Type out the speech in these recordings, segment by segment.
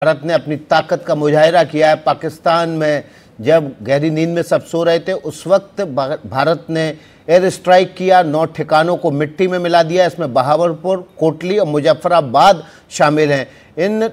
भारत ने अपनी ताकत का मुजाहिरा किया है। पाकिस्तान में जब गहरी नींद में सब सो रहे थे उस वक्त भारत ने एयर स्ट्राइक किया, 9 ठिकानों को मिट्टी में मिला दिया। इसमें बहावलपुर, कोटली और मुजफ्फराबाद शामिल हैं। इन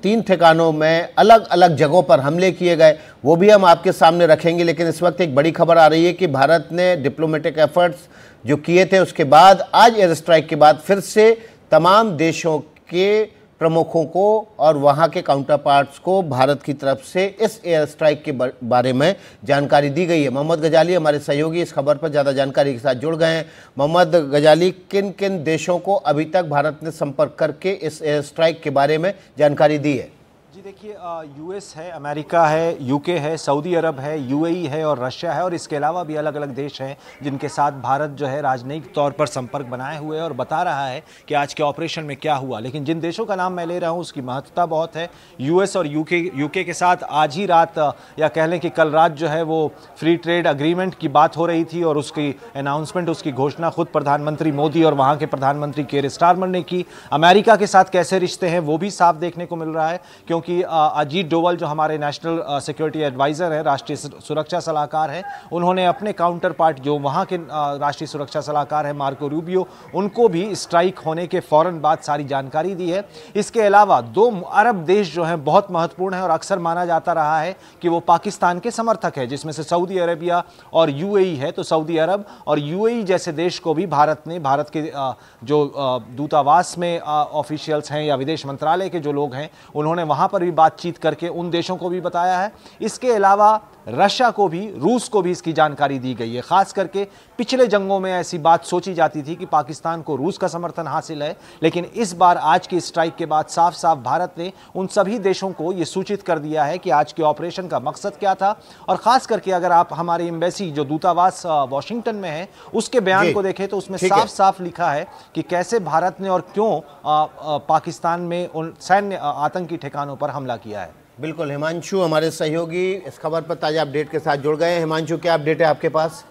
3 ठिकानों में अलग अलग जगहों पर हमले किए गए, वो भी हम आपके सामने रखेंगे। लेकिन इस वक्त एक बड़ी खबर आ रही है कि भारत ने डिप्लोमेटिक एफर्ट्स जो किए थे उसके बाद आज एयर स्ट्राइक के बाद फिर से तमाम देशों के प्रमुखों को और वहां के काउंटर पार्ट्स को भारत की तरफ से इस एयर स्ट्राइक के बारे में जानकारी दी गई है। मोहम्मद गजाली हमारे सहयोगी इस खबर पर ज़्यादा जानकारी के साथ जुड़ गए हैं। मोहम्मद गजाली, किन किन देशों को अभी तक भारत ने संपर्क करके इस एयर स्ट्राइक के बारे में जानकारी दी है? जी देखिए, यूएस है, अमेरिका है, यूके है, सऊदी अरब है, यूएई है और रशिया है और इसके अलावा भी अलग अलग देश हैं जिनके साथ भारत जो है राजनयिक तौर पर संपर्क बनाए हुए है और बता रहा है कि आज के ऑपरेशन में क्या हुआ। लेकिन जिन देशों का नाम मैं ले रहा हूं उसकी महत्वता बहुत है। यूएस और यूके के साथ आज ही रात या कह लें कि कल रात जो है वो फ्री ट्रेड अग्रीमेंट की बात हो रही थी और उसकी अनाउंसमेंट, उसकी घोषणा खुद प्रधानमंत्री मोदी और वहाँ के प्रधानमंत्री केयर स्टारमर ने की। अमेरिका के साथ कैसे रिश्ते हैं वो भी साफ देखने को मिल रहा है, क्योंकि अजीत डोवल जो हमारे नेशनल सिक्योरिटी एडवाइजर हैं, राष्ट्रीय सुरक्षा सलाहकार हैं, उन्होंने अपने काउंटर पार्ट जो वहाँ के राष्ट्रीय सुरक्षा सलाहकार हैं मार्को रूबियो, उनको भी स्ट्राइक होने के फौरन बाद सारी जानकारी दी है। इसके अलावा 2 अरब देश जो हैं बहुत महत्वपूर्ण हैं और अक्सर माना जाता रहा है कि वो पाकिस्तान के समर्थक है, जिसमें से सऊदी अरेबिया और यूएई है। तो सऊदी अरब और यूएई जैसे देश को भी भारत के जो दूतावास में ऑफिशियल्स हैं या विदेश मंत्रालय के जो लोग हैं उन्होंने वहाँ पर भी बातचीत करके उन देशों को भी बताया है। इसके अलावा रशिया को भी, रूस को भी इसकी जानकारी दी गई है। खास करके पिछले जंगों में ऐसी बात सोची जाती थी कि पाकिस्तान को रूस का समर्थन हासिल है, लेकिन इस बार आज की स्ट्राइक के बाद साफ साफ भारत ने उन सभी देशों को यह सूचित कर दिया है कि आज के ऑपरेशन का मकसद क्या था। और खास करके अगर आप हमारे एम्बेसी जो दूतावास वॉशिंगटन में है उसके बयान को देखें तो उसमें साफ साफ लिखा है कि कैसे भारत ने और क्यों पाकिस्तान में उन सैन्य आतंकी ठिकानों पर हमला किया है। बिल्कुल, हिमांशु हमारे सहयोगी इस खबर पर ताजा अपडेट के साथ जुड़ गए हैं। हिमांशु, क्या अपडेट है आपके पास?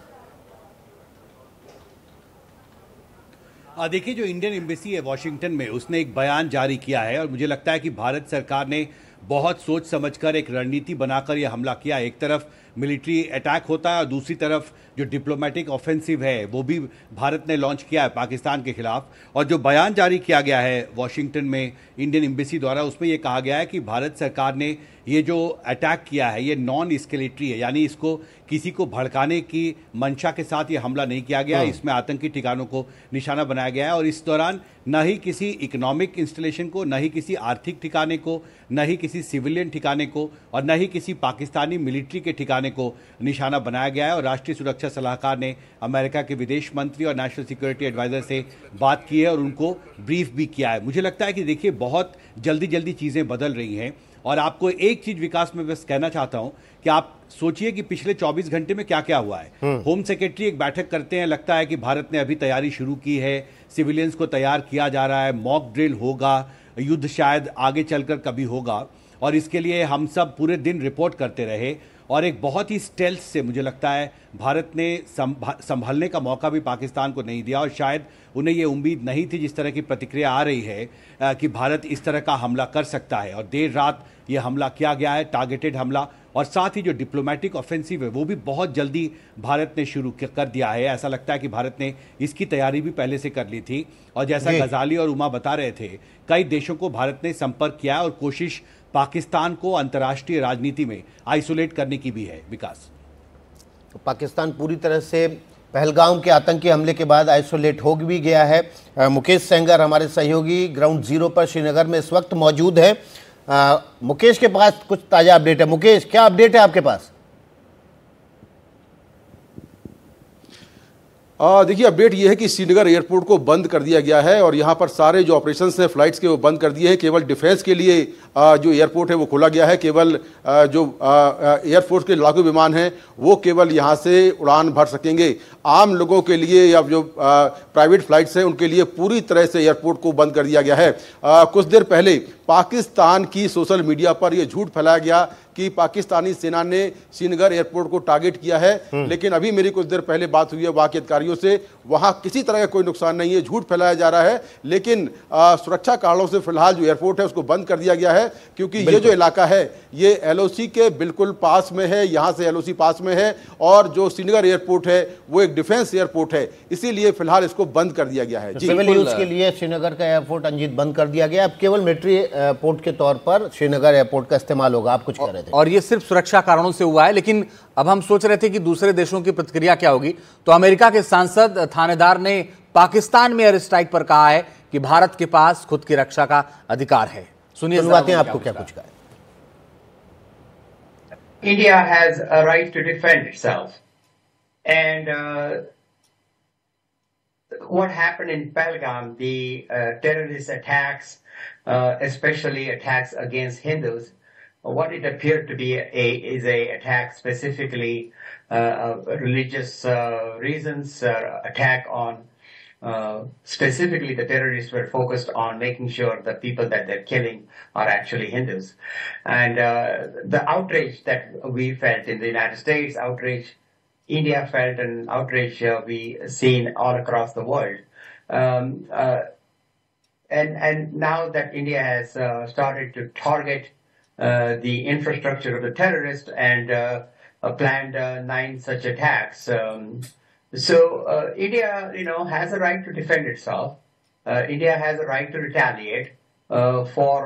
देखिए, जो इंडियन एम्बेसी है वॉशिंगटन में, उसने एक बयान जारी किया है और मुझे लगता है कि भारत सरकार ने बहुत सोच समझकर एक रणनीति बनाकर यह हमला किया। एक तरफ मिलिट्री अटैक होता है और दूसरी तरफ जो डिप्लोमेटिक ऑफेंसिव है वो भी भारत ने लॉन्च किया है पाकिस्तान के खिलाफ। और जो बयान जारी किया गया है वॉशिंगटन में इंडियन एम्बेसी द्वारा, उसमें ये कहा गया है कि भारत सरकार ने ये जो अटैक किया है ये नॉन एस्केलेटरी है, यानी इसको किसी को भड़काने की मंशा के साथ ये हमला नहीं किया गया। इसमें आतंकी ठिकानों को निशाना बनाया गया है और इस दौरान न ही किसी इकोनॉमिक इंस्टॉलेशन को, न ही किसी आर्थिक ठिकाने को, न ही किसी सिविलियन ठिकाने को और न ही किसी पाकिस्तानी मिलिट्री के ठिकाने को निशाना बनाया गया है। और राष्ट्रीय सुरक्षा सलाहकार ने अमेरिका के विदेश मंत्री और नेशनल सिक्योरिटी एडवाइजर से बात की है और उनको ब्रीफ भी किया है। मुझे लगता है कि देखिए, बहुत जल्दी जल्दी चीज़ें बदल रही हैं और आपको एक चीज विकास में बस कहना चाहता हूं कि आप सोचिए कि पिछले 24 घंटे में क्या क्या हुआ है। होम सेक्रेटरी एक बैठक करते हैं, लगता है कि भारत ने अभी तैयारी शुरू की है, सिविलियंस को तैयार किया जा रहा है, मॉक ड्रिल होगा, युद्ध शायद आगे चलकर कभी होगा और इसके लिए हम सब पूरे दिन रिपोर्ट करते रहे और एक बहुत ही स्टेल्थ से मुझे लगता है भारत ने संभलने का मौका भी पाकिस्तान को नहीं दिया और शायद उन्हें ये उम्मीद नहीं थी, जिस तरह की प्रतिक्रिया आ रही है कि भारत इस तरह का हमला कर सकता है। और देर रात ये हमला किया गया है, टारगेटेड हमला, और साथ ही जो डिप्लोमेटिक ऑफेंसिव है वो भी बहुत जल्दी भारत ने शुरू कर दिया है। ऐसा लगता है कि भारत ने इसकी तैयारी भी पहले से कर ली थी और जैसा गजाली और उमा बता रहे थे, कई देशों को भारत ने संपर्क किया है और कोशिश पाकिस्तान को अंतर्राष्ट्रीय राजनीति में आइसोलेट करने की भी है। विकास, तो पाकिस्तान पूरी तरह से पहलगाम के आतंकी हमले के बाद आइसोलेट हो भी गया है। मुकेश सेंगर हमारे सहयोगी ग्राउंड जीरो पर श्रीनगर में इस वक्त मौजूद है। मुकेश के पास कुछ ताज़ा अपडेट है। मुकेश, क्या अपडेट है आपके पास? देखिए, अपडेट ये है कि श्रीनगर एयरपोर्ट को बंद कर दिया गया है और यहाँ पर सारे जो ऑपरेशंस हैं फ्लाइट्स के वो बंद कर दिए हैं। केवल डिफेंस के लिए जो एयरपोर्ट है वो खोला गया है। केवल जो एयरफोर्स के लड़ाकू विमान हैं वो केवल यहाँ से उड़ान भर सकेंगे। आम लोगों के लिए या जो प्राइवेट फ्लाइट्स हैं उनके लिए पूरी तरह से एयरपोर्ट को बंद कर दिया गया है। कुछ देर पहले पाकिस्तान की सोशल मीडिया पर यह झूठ फैलाया गया कि पाकिस्तानी सेना ने श्रीनगर एयरपोर्ट को टारगेट किया है, लेकिन अभी मेरी कुछ देर पहले बात हुई है वहां के अधिकारियों अधिकारियों से, वहां किसी तरह का कोई नुकसान नहीं है, झूठ फैलाया जा रहा है। लेकिन सुरक्षा कारणों से फिलहाल जो एयरपोर्ट है उसको बंद कर दिया गया है, क्योंकि ये जो इलाका है ये एलओसी के बिल्कुल पास में है, यहां से एलओसी पास में है, और जो श्रीनगर एयरपोर्ट है वो एक डिफेंस एयरपोर्ट है, इसीलिए फिलहाल इसको बंद कर दिया गया है। सिविल यूज के लिए श्रीनगर का एयरपोर्ट अंजीत बंद कर दिया गया, अब केवल मिलिट्री एयरपोर्ट के तौर पर श्रीनगर एयरपोर्ट का इस्तेमाल होगा। आप कुछ कह रहे थे। और ये सिर्फ सुरक्षा कारणों से हुआ है, लेकिन अब हम सोच रहे थे कि दूसरे देशों की प्रतिक्रिया क्या होगी। तो अमेरिका के सांसद थानेदार ने पाकिस्तान में एयर स्ट्राइक पर कहा है कि भारत के पास खुद की रक्षा का अधिकार है। सुनिए आपको क्या कुछ कहा। India has a right to defend itself, and what happened in Pahalgam, the terrorist attacks, especially attacks against Hindus, what it appeared to be is a attack specifically religious reasons, attack on specifically the terrorists were focused on making sure the people that they're killing are actually Hindus. And the outrage that we felt in the United States, outrage India felt, and outrage we seen all across the world. And now that India has started to target the infrastructure of the terrorists and planned 9 such attacks. So India, has a right to defend itself. India has a right to retaliate for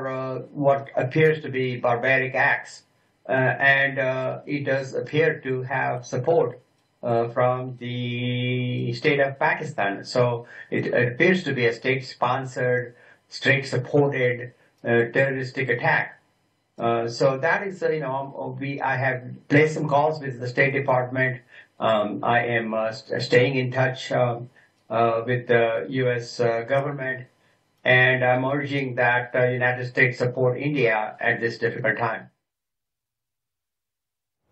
what appears to be barbaric acts, and it does appear to have support from the state of Pakistan. So it appears to be a state-sponsored, state-supported terroristic attack. So that is, I have placed some calls with the State Department. I am staying in touch with the U.S. government, and I'm urging that the United States support India at this difficult time.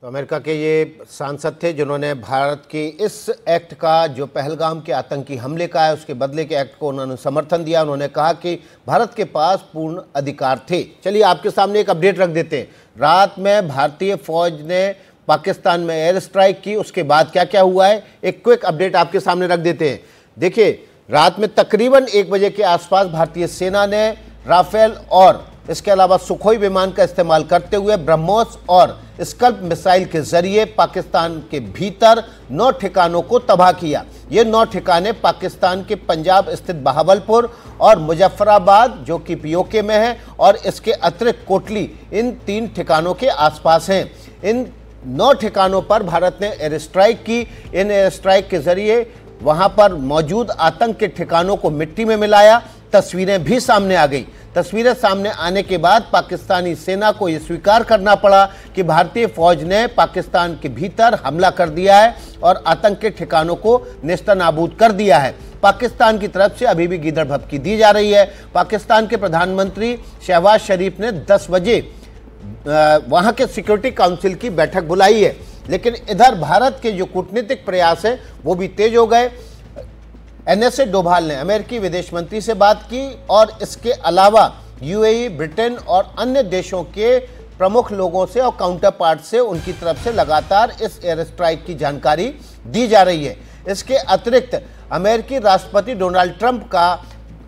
तो America के ये सांसद थे जिन्होंने भारत के इस act का, जो पहलगाम के आतंकी हमले का है, उसके बदले के एक्ट को उन्होंने समर्थन दिया। उन्होंने कहा कि भारत के पास पूर्ण अधिकार थे। चलिए आपके सामने एक अपडेट रख देते हैं। रात में भारतीय फौज ने पाकिस्तान में एयर स्ट्राइक की, उसके बाद क्या क्या हुआ है एक क्विक अपडेट आपके सामने रख देते हैं। देखिए, रात में तकरीबन 1 बजे के आसपास भारतीय सेना ने राफेल और इसके अलावा सुखोई विमान का इस्तेमाल करते हुए ब्रह्मोस और स्कल्प मिसाइल के जरिए पाकिस्तान के भीतर 9 ठिकानों को तबाह किया। ये 9 ठिकाने पाकिस्तान के पंजाब स्थित बहावलपुर और मुजफ्फराबाद, जो कि पीओके में है, और इसके अतिरिक्त कोटली, इन 3 ठिकानों के आसपास हैं। इन 9 ठिकानों पर भारत ने एयर स्ट्राइक की। इन एयर स्ट्राइक के जरिए वहां पर मौजूद आतंक के ठिकानों को मिट्टी में मिलाया। तस्वीरें भी सामने आ गई। तस्वीरें सामने आने के बाद पाकिस्तानी सेना को यह स्वीकार करना पड़ा कि भारतीय फौज ने पाकिस्तान के भीतर हमला कर दिया है और आतंक के ठिकानों को नेस्तनाबूद कर दिया है। पाकिस्तान की तरफ से अभी भी गीदड़ भभकी दी जा रही है। पाकिस्तान के प्रधानमंत्री शहबाज शरीफ ने 10 बजे वहां के सिक्योरिटी काउंसिल की बैठक बुलाई है, लेकिन इधर भारत के जो कूटनीतिक प्रयास है वो भी तेज हो गए। एनएसए डोभाल ने अमेरिकी विदेश मंत्री से बात की और इसके अलावा यूएई, ब्रिटेन और अन्य देशों के प्रमुख लोगों से और काउंटर पार्ट से उनकी तरफ से लगातार इस एयर स्ट्राइक की जानकारी दी जा रही है। इसके अतिरिक्त अमेरिकी राष्ट्रपति डोनाल्ड ट्रंप का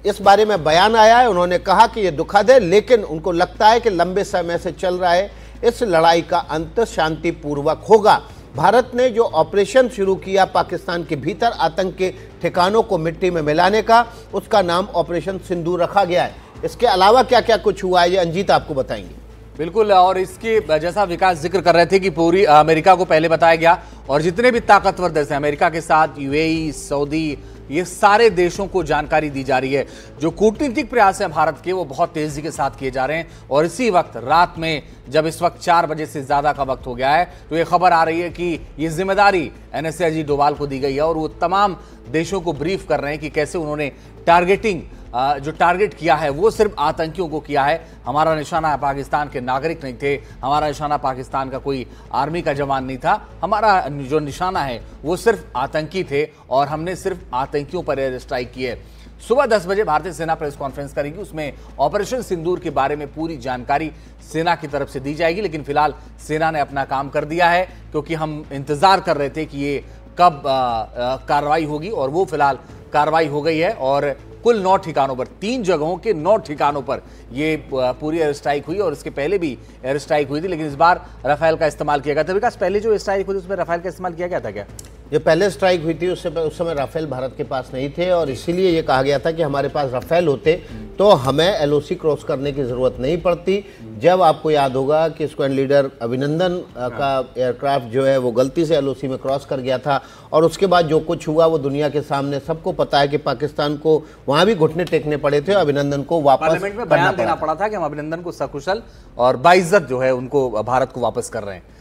इस बारे में बयान आया है। उन्होंने कहा कि यह दुखद है, लेकिन उनको लगता है कि लंबे समय से चल रहा है इस लड़ाई का अंत शांतिपूर्वक होगा। भारत ने जो ऑपरेशन शुरू किया पाकिस्तान के भीतर आतंक के ठिकानों को मिट्टी में मिलाने का, उसका नाम ऑपरेशन सिंदूर रखा गया है। इसके अलावा क्या क्या कुछ हुआ है ये अंजीत आपको बताएंगे। बिल्कुल, और इसके जैसा विकास जिक्र कर रहे थे कि पूरी अमेरिका को पहले बताया गया और जितने भी ताकतवर देश हैं अमेरिका के साथ, यूएई, सऊदी, ये सारे देशों को जानकारी दी जा रही है। जो कूटनीतिक प्रयास हैं भारत के वो बहुत तेजी के साथ किए जा रहे हैं। और इसी वक्त रात में, जब इस वक्त 4 बजे से ज्यादा का वक्त हो गया है, तो ये खबर आ रही है कि ये जिम्मेदारी एनएसए अजीत डोभाल को दी गई है और वो तमाम देशों को ब्रीफ कर रहे हैं कि कैसे उन्होंने जो टारगेट किया है वो सिर्फ आतंकियों को किया है। हमारा निशाना पाकिस्तान के नागरिक नहीं थे, हमारा निशाना पाकिस्तान का कोई आर्मी का जवान नहीं था, हमारा जो निशाना है वो सिर्फ आतंकी थे और हमने सिर्फ आतंकियों पर एयर स्ट्राइक की है। सुबह 10 बजे भारतीय सेना प्रेस कॉन्फ्रेंस करेगी, उसमें ऑपरेशन सिंदूर के बारे में पूरी जानकारी सेना की तरफ से दी जाएगी। लेकिन फिलहाल सेना ने अपना काम कर दिया है, क्योंकि हम इंतजार कर रहे थे कि ये कब कार्रवाई होगी, और वो फिलहाल कार्रवाई हो गई है और कुल 9 ठिकानों पर, 3 जगहों के 9 ठिकानों पर ये पूरी एयर स्ट्राइक हुई, और इसके पहले भी एयर स्ट्राइक हुई थी, लेकिन इस बार राफेल का इस्तेमाल किया गया था। विकास, पहले जो स्ट्राइक हुई थी उसमें राफेल का इस्तेमाल किया गया था क्या? जो पहले स्ट्राइक हुई थी उस समय राफेल भारत के पास नहीं थे, और इसीलिए ये कहा गया था कि हमारे पास राफेल होते तो हमें एलओसी क्रॉस करने की ज़रूरत नहीं पड़ती। जब आपको याद होगा कि स्क्वाड लीडर अभिनंदन का एयरक्राफ्ट जो है वो गलती से एलओसी में क्रॉस कर गया था, और उसके बाद जो कुछ हुआ वो दुनिया के सामने सबको पता है कि पाकिस्तान को वहाँ भी घुटने टेकने पड़े थे, अभिनंदन को वापस पार्लियामेंट में बयान देना पड़ा था कि हम अभिनंदन को सकुशल और बाइज्जत जो है उनको भारत को वापस कर रहे हैं।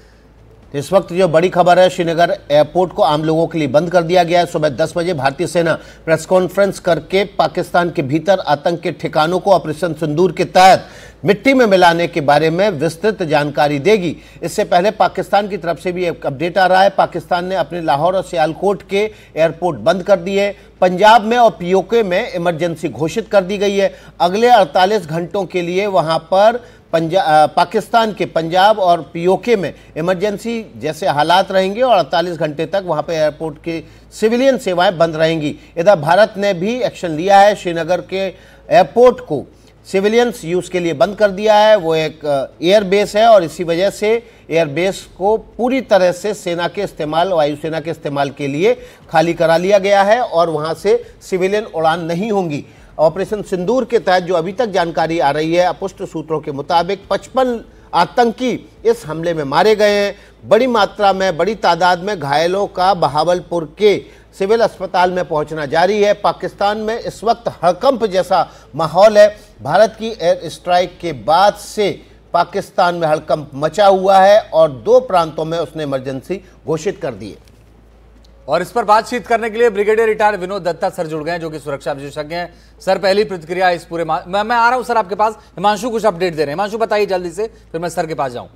इस वक्त जो बड़ी खबर है, श्रीनगर एयरपोर्ट को आम लोगों के लिए बंद कर दिया गया है। सुबह 10 बजे भारतीय सेना प्रेस कॉन्फ्रेंस करके पाकिस्तान के भीतर आतंक के ठिकानों को ऑपरेशन सिंदूर के तहत मिट्टी में मिलाने के बारे में विस्तृत जानकारी देगी। इससे पहले पाकिस्तान की तरफ से भी एक अपडेट आ रहा है। पाकिस्तान ने अपने लाहौर और सियालकोट के एयरपोर्ट बंद कर दिए। पंजाब में और पीओके में इमरजेंसी घोषित कर दी गई है। अगले 48 घंटों के लिए वहां पर पाकिस्तान के पंजाब और पीओके में इमरजेंसी जैसे हालात रहेंगे, और 48 घंटे तक वहां पर एयरपोर्ट की सिविलियन सेवाएं बंद रहेंगी। इधर भारत ने भी एक्शन लिया है। श्रीनगर के एयरपोर्ट को सिविलियंस यूज़ के लिए बंद कर दिया है। वो एक एयर बेस है, और इसी वजह से एयर बेस को पूरी तरह से सेना के इस्तेमाल, वायुसेना के इस्तेमाल के लिए खाली करा लिया गया है, और वहाँ से सिविलियन उड़ान नहीं होंगी। ऑपरेशन सिंदूर के तहत जो अभी तक जानकारी आ रही है, अपुष्ट सूत्रों के मुताबिक 55 आतंकी इस हमले में मारे गए हैं। बड़ी मात्रा में, बड़ी तादाद में घायलों का बहावलपुर के सिविल अस्पताल में पहुंचना जारी है। पाकिस्तान में इस वक्त हड़कंप जैसा माहौल है। भारत की एयर स्ट्राइक के बाद से पाकिस्तान में हड़कंप मचा हुआ है, और 2 प्रांतों में उसने इमरजेंसी घोषित कर दी है। और इस पर बातचीत करने के लिए brigadier retire Vinod Dutta sir जुड़ गए हैं, जो कि सुरक्षा विशेषज्ञ हैं। सर, पहली प्रतिक्रिया इस पूरे मैं आ रहा हूं सर आपके पास। हिमांशु कुछ अपडेट दे रहे हैं। हिमांशु, बताइए जल्दी से, फिर मैं सर के पास जाऊं।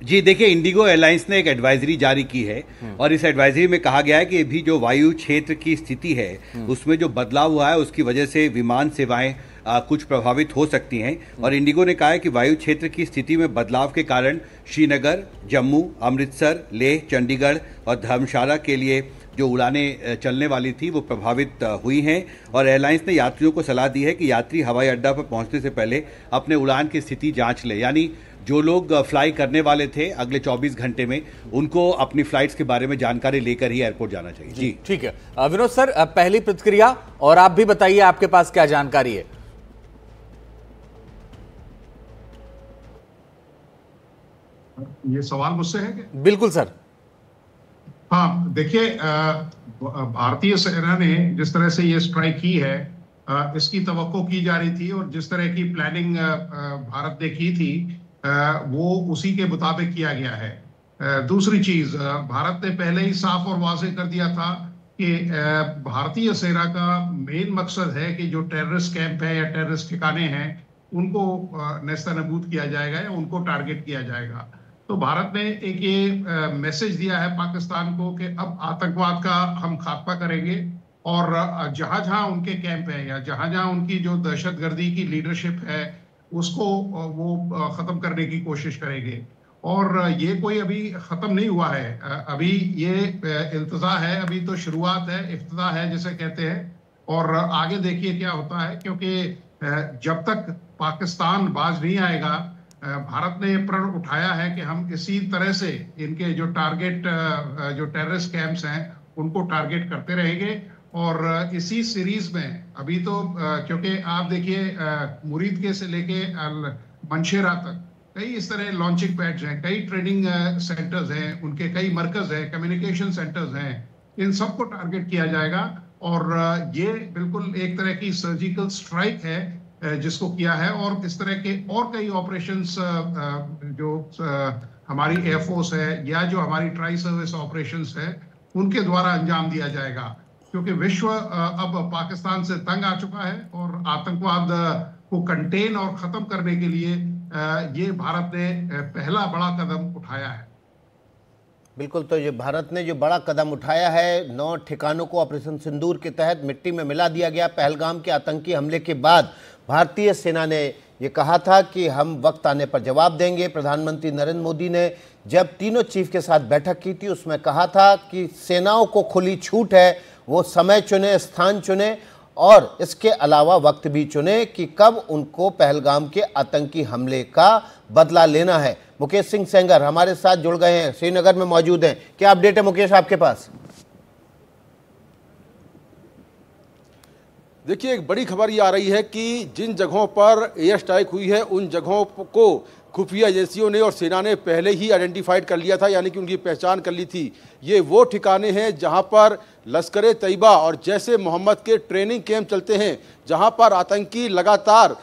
जी देखिए, इंडिगो एयरलाइंस ने एक एडवाइजरी जारी की है, और इस एडवाइजरी में कहा गया है कि अभी जो वायु क्षेत्र की स्थिति है उसमें जो बदलाव हुआ है उसकी वजह से विमान सेवाएं कुछ प्रभावित हो सकती हैं। और इंडिगो ने कहा है कि वायु क्षेत्र की स्थिति में बदलाव के कारण श्रीनगर, जम्मू, अमृतसर, लेह, चंडीगढ़ और धर्मशाला के लिए जो उड़ानें चलने वाली थी वो प्रभावित हुई हैं। और एयरलाइंस ने यात्रियों को सलाह दी है कि यात्री हवाई अड्डा पर पहुंचने से पहले अपने उड़ान की स्थिति जांच लें। यानी जो लोग फ्लाई करने वाले थे अगले 24 घंटे में, उनको अपनी फ्लाइट्स के बारे में जानकारी लेकर ही एयरपोर्ट जाना चाहिए। जी ठीक है। विनोद सर, पहली प्रतिक्रिया, और आप भी बताइए आपके पास क्या जानकारी है। ये सवाल मुझसे है क्या? बिल्कुल सर। हाँ, देखिए, भारतीय सेना ने जिस तरह से ये स्ट्राइक की है, इसकी तवक्को की जा रही थी, और जिस तरह की प्लानिंग भारत ने की थी वो उसी के मुताबिक किया गया है। दूसरी चीज, भारत ने पहले ही साफ और वाज़ेह कर दिया था कि भारतीय सेना का मेन मकसद है कि जो टेररिस्ट कैंप है या टेररिस्ट ठिकाने हैं उनको नेस्तनाबूद किया जाएगा या उनको टारगेट किया जाएगा। तो भारत ने एक ये मैसेज दिया है पाकिस्तान को कि अब आतंकवाद का हम खात्मा करेंगे, और जहां जहां उनके कैंप है या जहां जहां उनकी जो दहशतगर्दी की लीडरशिप है उसको वो खत्म करने की कोशिश करेंगे। और ये कोई अभी खत्म नहीं हुआ है, अभी ये इल्तिजा है, अभी तो शुरुआत है, इफ्तिदा है जिसे कहते हैं। और आगे देखिए क्या होता है, क्योंकि जब तक पाकिस्तान बाज नहीं आएगा, भारत ने प्रण उठाया है कि हम इसी तरह से इनके जो टारगेट, जो टेररिस्ट कैंप्स हैं उनको टारगेट करते रहेंगे। और इसी सीरीज में अभी तो क्योंकि आप देखिए मुरीदके से लेके मंशेरा तक कई इस तरह लॉन्चिंग पैड्स हैं, कई ट्रेनिंग सेंटर्स हैं, उनके कई मरकज हैं, कम्युनिकेशन सेंटर्स हैं, इन सबको टारगेट किया जाएगा। और ये बिल्कुल एक तरह की सर्जिकल स्ट्राइक है जिसको किया है। और इस तरह के और कई ऑपरेशंस जो हमारी एयरफोर्स है या जो हमारी ट्राई सर्विस ऑपरेशंस है उनके द्वारा अंजाम दिया जाएगा, क्योंकि विश्व अब पाकिस्तान से तंग आ चुका है, और आतंकवाद को कंटेन और खत्म करने के लिए ये भारत ने पहला बड़ा कदम उठाया है। बिल्कुल, तो ये भारत ने जो बड़ा कदम उठाया है, 9 ठिकानों को ऑपरेशन सिंदूर के तहत मिट्टी में मिला दिया गया। पहलगाम के आतंकी हमले के बाद भारतीय सेना ने ये कहा था कि हम वक्त आने पर जवाब देंगे। प्रधानमंत्री नरेंद्र मोदी ने जब तीनों चीफ के साथ बैठक की थी उसमें कहा था कि सेनाओं को खुली छूट है, वो समय चुने, स्थान चुने और इसके अलावा वक्त भी चुने कि कब उनको पहलगाम के आतंकी हमले का बदला लेना है। मुकेश सिंह सेंगर हमारे साथ जुड़ गए हैं, श्रीनगर में मौजूद हैं। क्या अपडेट है मुकेश आपके पास? देखिए, एक बड़ी खबर ये आ रही है कि जिन जगहों पर एयर स्ट्राइक हुई है उन जगहों को खुफिया एजेंसियों ने और सेना ने पहले ही आइडेंटिफाइड कर लिया था, यानी कि उनकी पहचान कर ली थी। ये वो ठिकाने हैं जहां पर लश्कर तैयबा और जैसे मोहम्मद के ट्रेनिंग कैंप चलते हैं, जहां पर आतंकी लगातार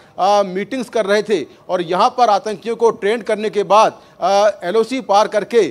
मीटिंग्स कर रहे थे और यहां पर आतंकियों को ट्रेन करने के बाद LOC पार करके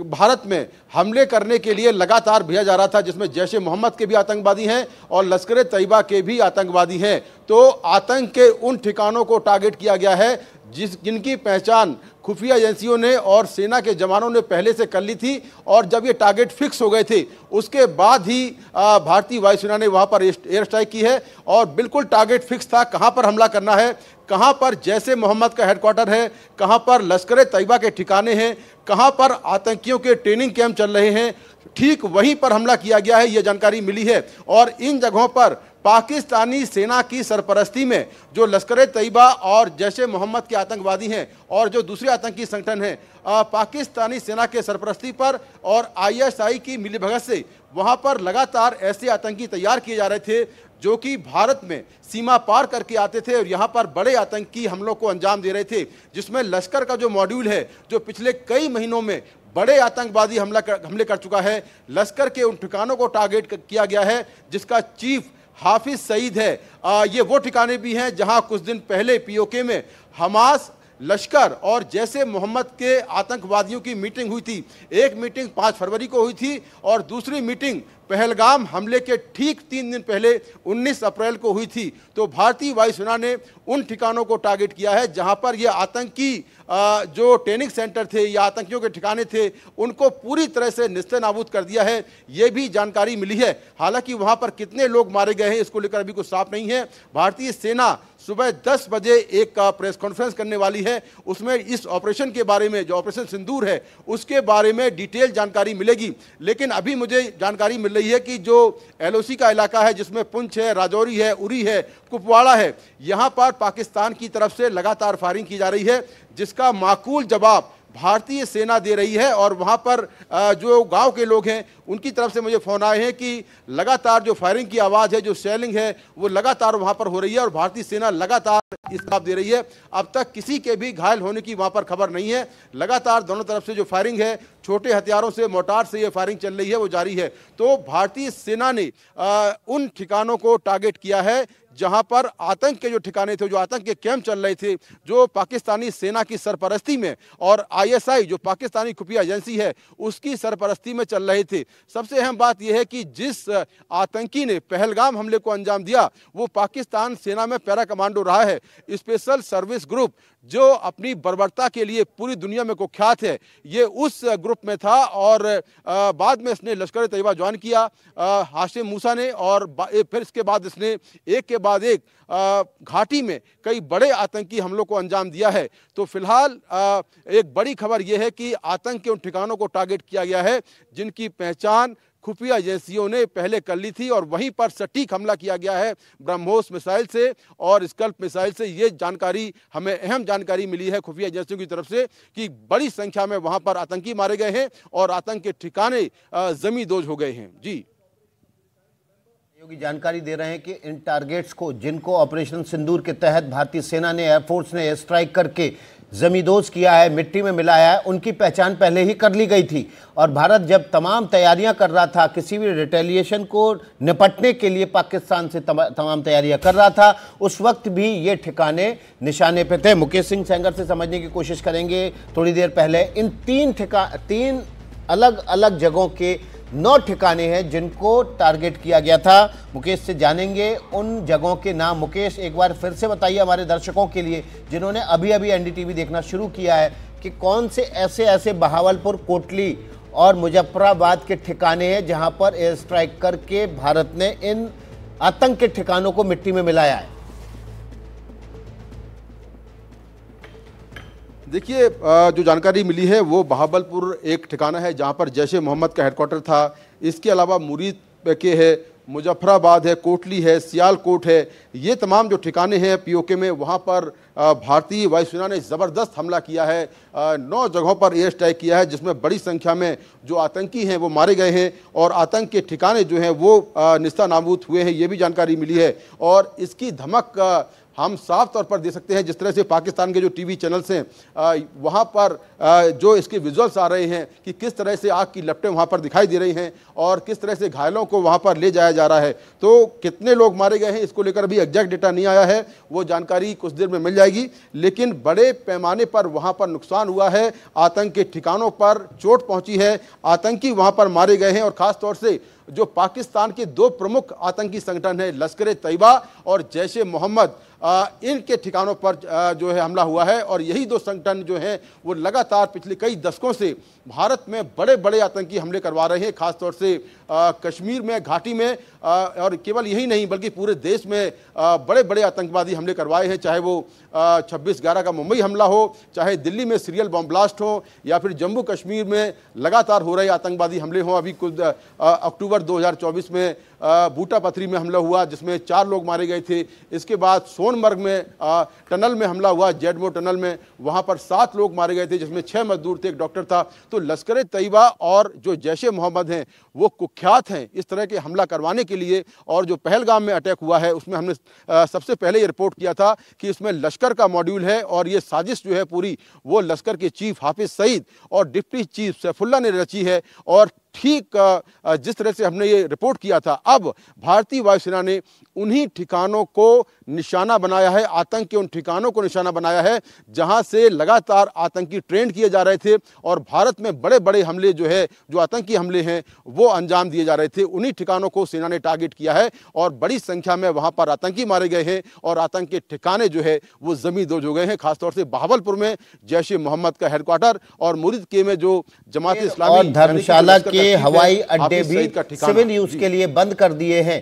भारत में हमले करने के लिए लगातार भेजा जा रहा था, जिसमें जैश ए मोहम्मद के भी आतंकवादी हैं और लश्कर तैयबा के भी आतंकवादी हैं। तो आतंक के उन ठिकानों को टारगेट किया गया है जिनकी पहचान खुफिया एजेंसियों ने और सेना के जवानों ने पहले से कर ली थी। और जब ये टारगेट फिक्स हो गए थे उसके बाद ही भारतीय वायुसेना ने वहां पर एयर स्ट्राइक की है और बिल्कुल टारगेट फिक्स था कहां पर हमला करना है, कहां पर जैसे मोहम्मद का हेडक्वार्टर है, कहां पर लश्कर तैयबा के ठिकाने हैं, कहां पर आतंकियों के ट्रेनिंग कैंप चल रहे हैं, ठीक वहीं पर हमला किया गया है, यह जानकारी मिली है। और इन जगहों पर पाकिस्तानी सेना की सरपरस्ती में जो लश्कर तैयबा और जैश-ए मोहम्मद के आतंकवादी हैं और जो दूसरे आतंकी संगठन हैं, पाकिस्तानी सेना के सरपरस्ती पर और ISI की मिलीभगत से वहां पर लगातार ऐसे आतंकी तैयार किए जा रहे थे जो कि भारत में सीमा पार करके आते थे और यहां पर बड़े आतंकी हमलों को अंजाम दे रहे थे, जिसमें लश्कर का जो मॉड्यूल है जो पिछले कई महीनों में बड़े आतंकवादी हमले कर चुका है। लश्कर के उन ठिकानों को टारगेट किया गया है जिसका चीफ हाफिज सईद है। ये वो ठिकाने भी हैं जहां कुछ दिन पहले POK में हमास, लश्कर और जैसे मोहम्मद के आतंकवादियों की मीटिंग हुई थी। एक मीटिंग 5 फरवरी को हुई थी और दूसरी मीटिंग पहलगाम हमले के ठीक 3 दिन पहले 19 अप्रैल को हुई थी। तो भारतीय वायुसेना ने उन ठिकानों को टारगेट किया है जहां पर ये आतंकी जो ट्रेनिंग सेंटर थे या आतंकियों के ठिकाने थे उनको पूरी तरह से निस्तेनाबूद कर दिया है, ये भी जानकारी मिली है। हालांकि वहां पर कितने लोग मारे गए हैं इसको लेकर अभी कुछ साफ नहीं है। भारतीय सेना सुबह 10 बजे एक प्रेस कॉन्फ्रेंस करने वाली है, उसमें इस ऑपरेशन के बारे में, जो ऑपरेशन सिंदूर है उसके बारे में डिटेल जानकारी मिलेगी। लेकिन अभी मुझे जानकारी मिल रही है कि जो LOC का इलाका है जिसमें पुंछ है, राजौरी है, उरी है, कुपवाड़ा है, यहां पर पाकिस्तान की तरफ से लगातार फायरिंग की जा रही है, जिसका माकूल जवाब भारतीय सेना दे रही है। और वहां पर जो गांव के लोग हैं उनकी तरफ से मुझे फोन आए हैं कि लगातार जो फायरिंग की आवाज़ है, जो शेलिंग है, वो लगातार वहां पर हो रही है और भारतीय सेना लगातार इस जवाब दे रही है। अब तक किसी के भी घायल होने की वहां पर खबर नहीं है। लगातार दोनों तरफ से जो फायरिंग है, छोटे हथियारों से, मोर्टार से ये फायरिंग चल रही है, वो जारी है। तो भारतीय सेना ने उन ठिकानों को टारगेट किया है जहां पर आतंक के जो ठिकाने थे, जो आतंक के कैंप चल रहे थे, जो पाकिस्तानी सेना की सरपरस्ती में और ISI जो पाकिस्तानी खुफिया एजेंसी है उसकी सरपरस्ती में चल रहे थे। सबसे अहम बात यह है कि जिस आतंकी ने पहलगाम हमले को अंजाम दिया वो पाकिस्तान सेना में पैरा कमांडो रहा है, स्पेशल सर्विस ग्रुप, जो अपनी बर्बरता के लिए पूरी दुनिया में कुख्यात है। ये उस ग्रुप में था और बाद में इसने लश्कर तैयबा ज्वाइन किया हाशिम मूसा ने, और फिर इसके बाद इसने एक के बाद एक घाटी में कई बड़े आतंकी हमलों को अंजाम दिया है। तो फिलहाल एक बड़ी खबर यह है कि आतंक के उन ठिकानों को टारगेट किया गया है जिनकी पहचान खुफिया एजेंसियों ने पहले कर ली थी और वहीं पर सटीक हमला किया गया है ब्रह्मोस मिसाइल से और स्कल्प मिसाइल से। ये जानकारी हमें अहम जानकारी मिली है खुफिया एजेंसियों की तरफ से कि बड़ी संख्या में वहां पर आतंकी मारे गए हैं और आतंक के ठिकाने जमींदोज हो गए हैं। जी, योगी जानकारी दे रहे हैं कि इन टारगेट्स को, जिनको ऑपरेशन सिंदूर के तहत भारतीय सेना ने, एयरफोर्स ने स्ट्राइक करके जमींदोज किया है, मिट्टी में मिलाया है, उनकी पहचान पहले ही कर ली गई थी। और भारत जब तमाम तैयारियां कर रहा था, किसी भी रिटेलिएशन को निपटने के लिए पाकिस्तान से तमाम तैयारियां कर रहा था, उस वक्त भी ये ठिकाने निशाने पे थे। मुकेश सिंह सेंगर से समझने की कोशिश करेंगे थोड़ी देर पहले। इन तीन अलग अलग जगहों के 9 ठिकाने हैं जिनको टारगेट किया गया था। मुकेश से जानेंगे उन जगहों के नाम। मुकेश, एक बार फिर से बताइए हमारे दर्शकों के लिए जिन्होंने अभी अभी NDTV देखना शुरू किया है कि कौन से ऐसे बहावलपुर, कोटली और मुजफ्फराबाद के ठिकाने हैं जहां पर एयर स्ट्राइक करके भारत ने इन आतंक के ठिकानों को मिट्टी में मिलाया है। देखिए, जो जानकारी मिली है वो बहावलपुर एक ठिकाना है जहां पर जैश ए मोहम्मद का हेडक्वार्टर था। इसके अलावा मुरीद के है, मुजफ्फराबाद है, कोटली है, सियालकोट है, ये तमाम जो ठिकाने हैं पीओके में, वहाँ पर भारतीय वायुसेना ने ज़बरदस्त हमला किया है। 9 जगहों पर एयर स्ट्राइक किया है जिसमें बड़ी संख्या में जो आतंकी हैं वो मारे गए हैं और आतंक के ठिकाने जो हैं वो निस्ता नाबूद हुए हैं, ये भी जानकारी मिली है। और इसकी धमक हम साफ तौर पर दे सकते हैं, जिस तरह से पाकिस्तान के जो टीवी चैनल्स हैं वहाँ पर जो इसके विजुअल्स आ रहे हैं कि किस तरह से आग की लपटें वहाँ पर दिखाई दे रही हैं और किस तरह से घायलों को वहाँ पर ले जाया जा रहा है। तो कितने लोग मारे गए हैं इसको लेकर अभी एग्जैक्ट डेटा नहीं आया है, वो जानकारी कुछ देर में मिल जाएगी। लेकिन बड़े पैमाने पर वहाँ पर नुकसान हुआ है, आतंक के ठिकानों पर चोट पहुँची है, आतंकी वहाँ पर मारे गए हैं। और ख़ास तौर से जो पाकिस्तान के 2 प्रमुख आतंकी संगठन है लश्कर-ए-तैयबा और जैश-ए-मोहम्मद, इनके ठिकानों पर जो है हमला हुआ है। और यही 2 संगठन जो हैं वो लगातार पिछले कई दशकों से भारत में बड़े बड़े आतंकी हमले करवा रहे हैं, खासतौर से कश्मीर में, घाटी में, और केवल यही नहीं बल्कि पूरे देश में बड़े बड़े आतंकवादी हमले करवाए हैं। चाहे वो 26/11 का मुंबई हमला हो, चाहे दिल्ली में सीरियल बम ब्लास्ट हो, या फिर जम्मू कश्मीर में लगातार हो रहे आतंकवादी हमले हों। अभी कुछ अक्टूबर 2024 में बूटा पथरी में हमला हुआ जिसमें 4 लोग मारे गए थे। इसके बाद सोनमर्ग में टनल में हमला हुआ, जेडमो टनल में, वहाँ पर 7 लोग मारे गए थे जिसमें 6 मजदूर थे, एक डॉक्टर था। तो लश्कर-ए-तैयबा और जो जैश-ए-मोहम्मद हैं वो कुख्यात हैं इस तरह के हमला करवाने के लिए। और जो पहलगाम में अटैक हुआ है उसमें हमने सबसे पहले ये रिपोर्ट किया था कि इसमें लश्कर का मॉड्यूल है और ये साजिश जो है पूरी वो लश्कर के चीफ हाफिज सईद और डिप्टी चीफ सैफुल्ला ने रची है। और ठीक जिस तरह से हमने ये रिपोर्ट किया था, अब भारतीय वायुसेना ने उन्हीं ठिकानों को निशाना बनाया है, आतंक के उन ठिकानों को निशाना बनाया है जहां से लगातार आतंकी ट्रेंड किए जा रहे थे और भारत में बड़े बड़े हमले जो है, जो आतंकी हमले हैं वो अंजाम दिए जा रहे थे। उन्हीं ठिकानों को सेना ने टारगेट किया है और बड़ी संख्या में वहां पर आतंकी मारे गए हैं और आतंक के ठिकाने जो है वो जमींदोज हो गए हैं। खासतौर से बहावलपुर में जैश-ए-मोहम्मद का हेडक्वार्टर और मुरीद के में जो जमात इस्लामी और धर्मशाला के हवाई अड्डे भी सिविल यूज के लिए बंद कर दिए हैं।